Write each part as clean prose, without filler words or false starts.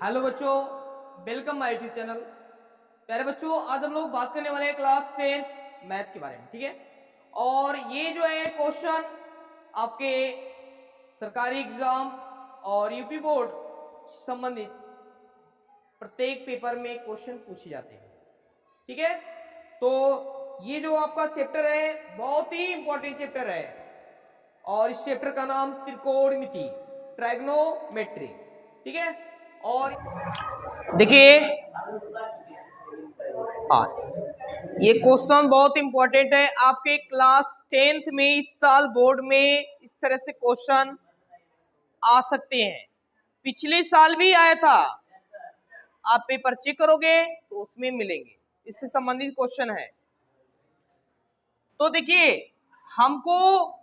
Hello बच्चों, welcome my YouTube channel. प्यारे बच्चों, आज हम लोग बात करने वाले हैं क्लास 10th मैथ के बारे में, ठीक है। और ये जो है क्वेश्चन आपके सरकारी एग्जाम और यूपी बोर्ड संबंधित प्रत्येक पेपर में क्वेश्चन पूछे जाते हैं, ठीक है। तो ये जो आपका चैप्टर है बहुत ही इंपॉर्टेंट चैप्टर है और इस चैप्टर का नाम त्रिकोणमिति, ट्राइगोनोमेट्री, ठीक है। और देखिए, हाँ, ये क्वेश्चन बहुत इंपॉर्टेंट है। आपके क्लास 10th में इस साल बोर्ड में इस तरह से क्वेश्चन आ सकते हैं। पिछले साल भी आया था, आप पेपर चेक करोगे तो उसमें मिलेंगे, इससे संबंधित क्वेश्चन है। तो देखिए, हमको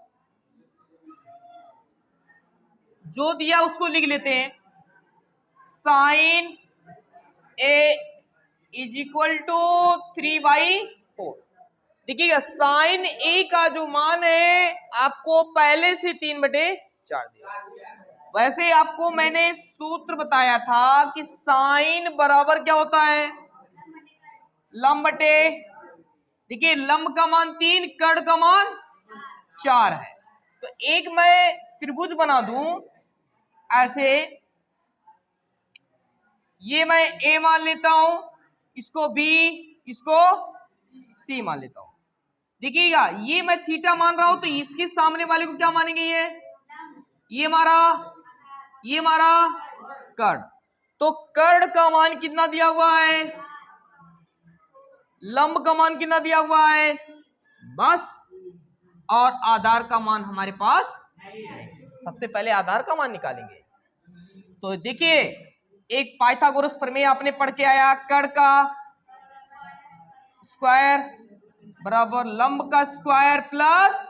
जो दिया उसको लिख लेते हैं। Sine a is equal to 3/4। देखिएगा, साइन ए का जो मान है आपको पहले से 3/4 दिया। वैसे आपको मैंने सूत्र बताया था कि साइन बराबर क्या होता है, लंब बटे, देखिए लंब का मान 3, कर्ण का मान 4 है। तो एक मैं त्रिभुज बना दूं ऐसे, ये मैं ए मान लेता हूं, इसको बी, इसको सी मान लेता हूं। देखिएगा, ये मैं थीटा मान रहा हूं तो इसके सामने वाले को क्या मानेंगे, ये हमारा कर्ण। तो कर्ण का मान कितना दिया हुआ है, लंब का मान कितना दिया हुआ है, बस। और आधार का मान हमारे पास नहीं। सबसे पहले आधार का मान निकालेंगे। तो देखिए, एक पाइथागोरस प्रमेय आपने पढ़ के आया, कर्ण का स्क्वायर बराबर लंब का स्क्वायर प्लस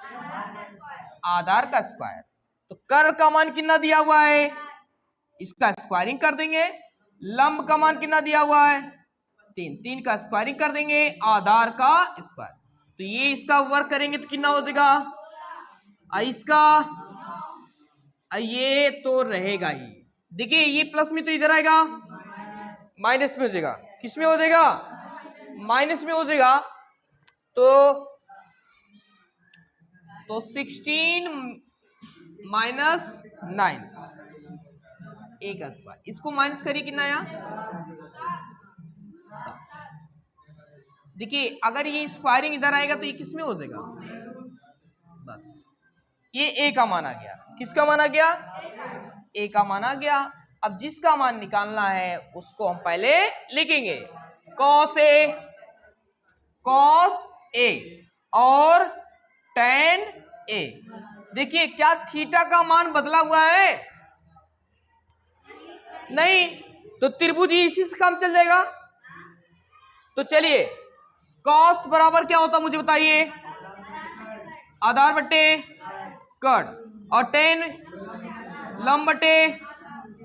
आधार का स्क्वायर। तो कर्ण का मान कितना दिया हुआ है, इसका स्क्वायरिंग कर देंगे। लंब का मान कितना दिया हुआ है, 3, 3 का स्क्वायरिंग कर देंगे, आधार का स्क्वायर। तो ये इसका वर्क करेंगे तो कितना हो जाएगा, इसका ये तो रहेगा ही। देखिए, ये प्लस में तो इधर आएगा, माइनस में हो जाएगा। किस में हो जाएगा, माइनस में हो जाएगा। तो 16 माइनस 9 ए का स्क्वायर, इसको माइनस करिए, कितना आया। देखिए, अगर ये स्क्वायरिंग इधर आएगा तो ये किस में हो जाएगा, बस ये ए का मान आ गया। किसका मान आ गया, ए का मान आ गया। अब जिसका मान निकालना है उसको हम पहले लिखेंगे, कॉस ए और tan ए। देखिए, क्या थीटा का मान बदला हुआ है, नहीं, तो त्रिभुज ही इसी से काम चल जाएगा। तो चलिए, कॉस बराबर क्या होता मुझे बताइए, आधार बटे कर्ण, और tan लंब बटे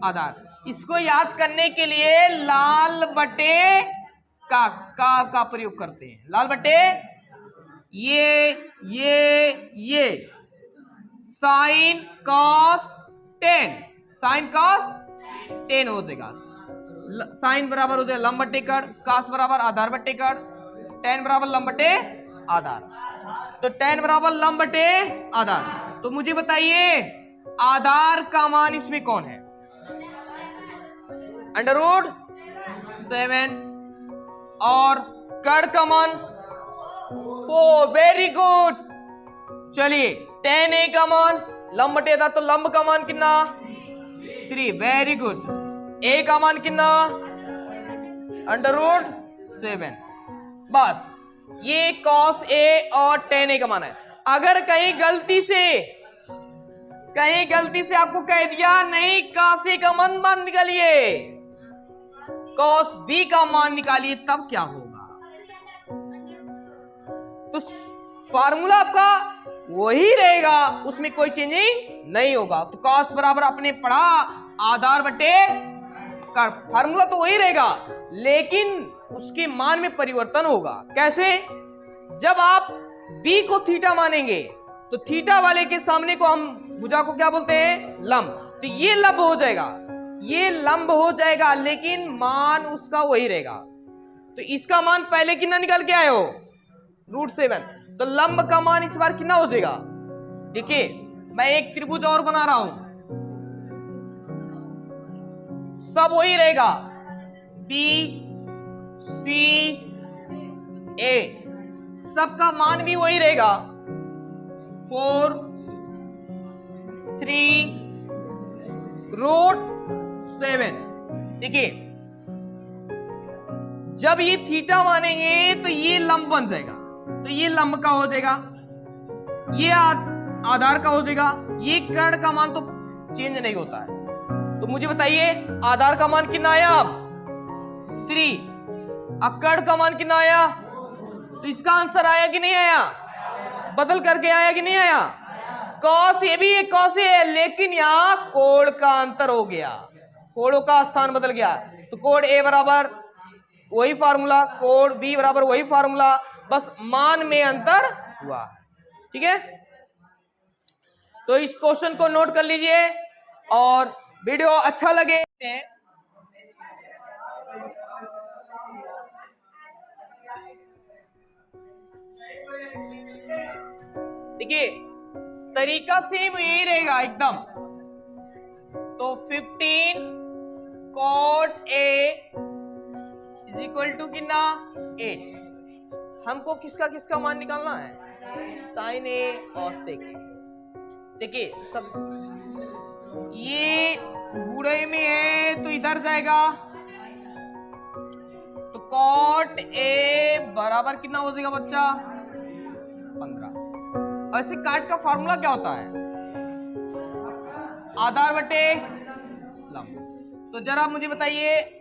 आधार। इसको याद करने के लिए लाल बटे का प्रयोग करते हैं। लाल बटे ये sine cos tan, sine cos 10 हो जाएगा। साइन बराबर हो जाएगा लंब बटे कर्ण, कॉस बराबर आधार बटे कर्ण, टेन बराबर लंब बटे आधार। तो टेन बराबर लंब बटे आधार। तो मुझे बताइए, आधार का मान इसमें कौन है, √7, और कर्ण का मान 4। Very good. चलिए, tan a का मान लंब बटे था, तो लंब का मान कितना, 3। Very good. a का मान कितना, √7। बस, ये cos a और tan a का मान है। अगर कहीं गलती से आपको कह दिया नहीं, cos a का मान निकालिए, cos b का मान निकालिए, तब क्या होगा। तो फार्मूला आपका वही रहेगा, उसमें कोई चेंजिंग नहीं होगा। तो cos बराबर आपने पढ़ा आधार बटे कर्ण, फार्मूला तो वही रहेगा, लेकिन उसके मान में परिवर्तन होगा। कैसे, जब आप b को थीटा मानेंगे तो थीटा वाले के सामने को हम भुजा को क्या बोलते हैं, लंब। तो ये लंब हो जाएगा, ये लंब हो जाएगा लेकिन मान उसका वही रहेगा। तो इसका मान पहले कितना निकाल के आए हो, √7। तो लंब का मान इस बार कितना हो जाएगा, देखिए मैं एक त्रिभुज और बना रहा हूं, सब वही रहेगा, बी सी ए, सबका मान भी वही रहेगा, 4 3 √7। देखिए जब ये थीटा मानेंगे तो ये लंब बन जाएगा, तो ये लंब का हो जाएगा, ये आधार का हो जाएगा, ये कर्ण का मान तो चेंज नहीं होता है। तो मुझे बताइए आधार का मान कितना आया, अब 3, कर्ण का मान कितना आया, तो इसका आंसर आया कि नहीं आया, बदल करके आया कि नहीं आया, कॉस ये भी एक कॉस है, लेकिन यहाँ कोण का अंतर हो गया, कोणों का स्थान बदल गया। तो कोण ए बराबर वही फार्मूला, कोण बी बराबर वही फार्मूला, बस मान में अंतर हुआ, ठीक है। तो इस क्वेश्चन को नोट कर लीजिए, और वीडियो अच्छा लगे देखिए तरीका सेम यही रहेगा एकदम। तो 15 cot A is equal to कितना 8। हमको किसका किसका मान निकालना है, साइन ए और सेक ए। देखिए सब ये गुणे में है तो इधर जाएगा, तो cot A बराबर कितना हो जाएगा बच्चा 15। ऐसे काट का फार्मूला क्या होता है, आधार बटे लंब। तो जरा मुझे बताइए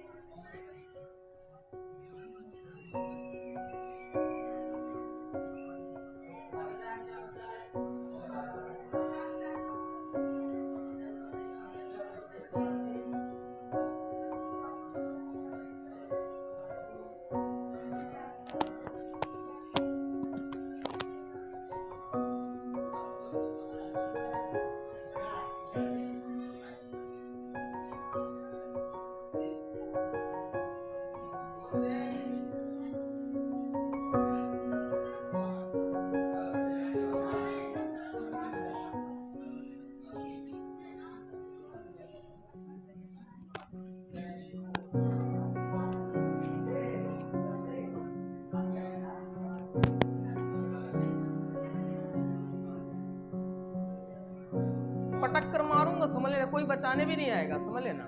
पटक कर मारूंगा, समझ लेना, कोई बचाने भी नहीं आएगा, समझ लेना।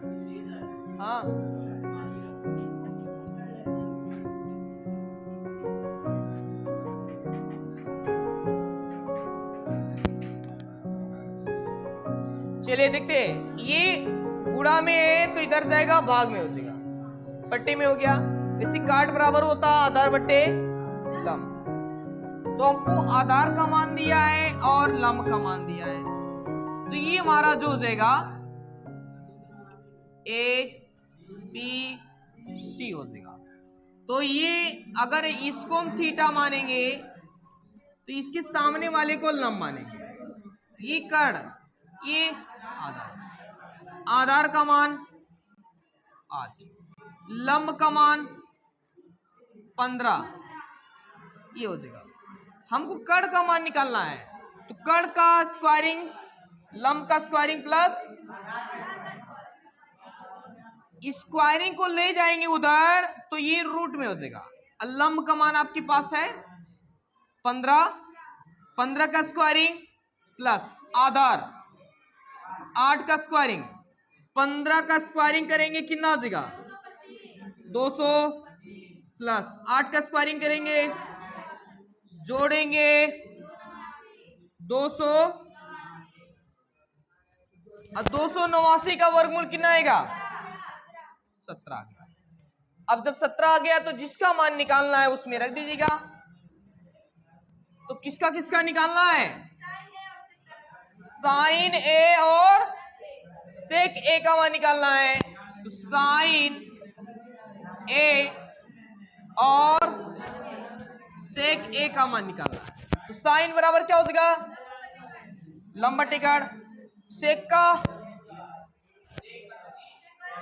हाँ चलिए देखते हैं, ये गुणा में है तो इधर जाएगा भाग में हो जाएगा, पट्टी में हो गया। इसी काट बराबर होता आधार बट्टे लंब। तो हमको आधार का मान दिया है और लंब का मान दिया है, तो ये हमारा जो हो जाएगा ए बी सी हो जाएगा। तो ये अगर इसको हम थीटा मानेंगे तो इसके सामने वाले को लंब मानेंगे, ये कर्ण ये आधार, आधार का मान 8, लंब का मान 15, ये हो जाएगा। हमको कर्ण का मान निकालना है, तो कर्ण का स्क्वायरिंग लंब का स्क्वायरिंग प्लस स्क्वायरिंग को ले जाएंगे उधर तो ये रूट में हो जाएगा। लंब का मान आपके पास है 15, 15 का स्क्वायरिंग प्लस आधार 8 का स्क्वायरिंग, 15 का स्क्वायरिंग करेंगे कितना हो जाएगा 200, प्लस 8 का स्क्वायरिंग करेंगे जोड़ेंगे 200 और 289 का वर्गमूल कितना आएगा 17 आ गया। अब जब 17 आ गया तो जिसका मान निकालना है उसमें रख दीजिएगा। तो किसका किसका निकालना है, साइन ए और सेक ए का मान निकालना है। तो साइन ए और सेक ए का मान निकालना है। तो साइन बराबर क्या हो जाएगा लंब बटे कर्ण, सेक का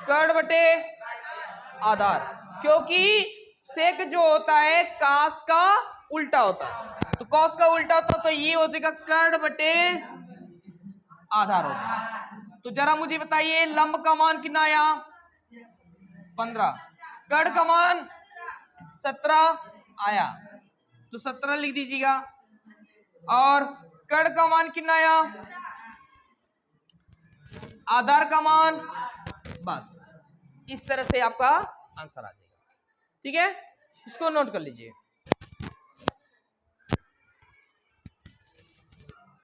कड़ बटे आधार, क्योंकि सेक जो होता है कास का उल्टा होता है, तो कॉस का उल्टा होता है, तो ये हो जाएगा कड़ बटे आधार हो जाएगा। तो जरा मुझे बताइए लंब का मान कितना आया 15, कड़ का मान 17 आया, तो 17 लिख दीजिएगा। और कड़ का मान कितना आया, आधार का मान, बस इस तरह से आपका आंसर आ जाएगा। ठीक है, इसको नोट कर लीजिए।